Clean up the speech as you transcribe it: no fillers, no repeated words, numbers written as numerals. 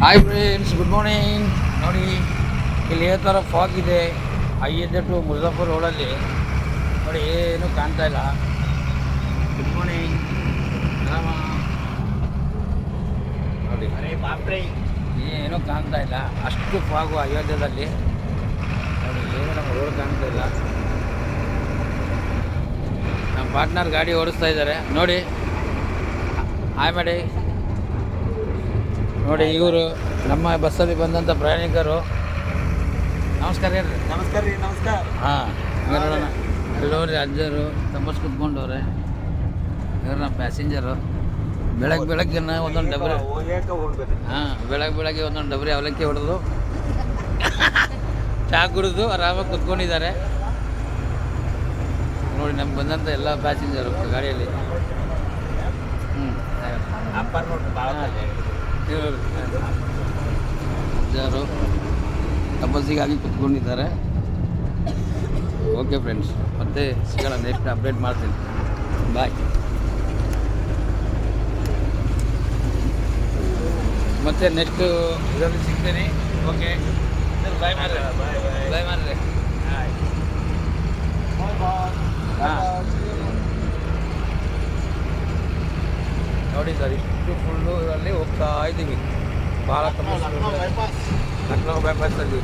Hi friends, good morning. ನೋಡಿ, ಇಲ್ಲಿ ಯಾವ ಥರ ಫಾಗ್ ಇದೆ. ಐದು ಟು ಮುಜಾಫರ್ ರೋಡಲ್ಲಿ ನೋಡಿ, ಏನೂ ಕಾಣ್ತಾ ಇಲ್ಲ. Good morning. ಆರಾಮ ನೋಡಿ, ಏನೂ ಕಾಣ್ತಾ ಇಲ್ಲ. ಅಷ್ಟು ಫಾಗು ಅಯೋಧ್ಯದಲ್ಲಿ. ನೋಡಿ, ಏನು ನಮ್ಮ ರೋಡ್ ಕಾಣ್ತಾ ಇಲ್ಲ. ನಮ್ಮ ಪಾರ್ಟ್ನರ್ ಗಾಡಿ ಓಡಿಸ್ತಾ ಇದ್ದಾರೆ ನೋಡಿ. ಹಾಯ್ ಮಾಡಿ. ನೋಡಿ, ಇವರು ನಮ್ಮ ಬಸ್ಸಲ್ಲಿ ಬಂದಂಥ ಪ್ರಯಾಣಿಕರು. ನಮಸ್ಕಾರ ಹೇಳ್ರಿ. ನಮಸ್ಕಾರ ರೀ. ನಮಸ್ಕಾರ. ಹಾಂ, ನೋಡೋಣ. ಎಲ್ಲೋರಿ ಅಜ್ಜರು ತಮ್ಮಸ್ ಕುತ್ಕೊಂಡವ್ರೆ. ಇವ್ರು ನಮ್ಮ ಪ್ಯಾಸೆಂಜರು. ಬೆಳಗ್ಗಿನ ಒಂದೊಂದು ಡಬ್ರಿ. ಹಾಂ, ಬೆಳಗ್ಗೆ ಒಂದೊಂದು ಡಬ್ರಿ ಅವಲಕ್ಕಿ ಹೊಡೆದು ಚಹಾ ಕುಡಿದು ಆರಾಮಾಗಿ ಕುತ್ಕೊಂಡಿದ್ದಾರೆ ನೋಡಿ. ನಮ್ಗೆ ಬಂದಂಥ ಎಲ್ಲ ಪ್ಯಾಸೆಂಜರು ಗಾಡಿಯಲ್ಲಿ. ಅಜ್ಜರು ತಪಸ್ಸಿಗಾಗಿ ಕುತ್ಕೊಂಡಿದ್ದಾರೆ. ಓಕೆ ಫ್ರೆಂಡ್ಸ್, ಮತ್ತೆ ಸಿಗೋಣ. ನೆಕ್ಸ್ಟ್ ಅಪ್ಡೇಟ್ ಮಾಡ್ತೀನಿ. ಬಾಯ್. ಮತ್ತೆ ನೆಕ್ಸ್ಟ್ ಇದರಲ್ಲಿ ಸಿಗ್ತೀನಿ. ಓಕೆ, ಬಾಯ್ ಮಾಡ್ರಿ. ಬಾಯ್ ಮಾಡ್ರಿ. ಹಾಂ, ನೋಡಿ ಸರ್, ಇಷ್ಟು ಫುಲ್ಲು ಇದರಲ್ಲಿ ಹೋಗ್ತಾ ಇದ್ದೀವಿ. ಭಾಳ ಲಕ್ನೋ ಬೈಪಾಸಲ್ಲಿ.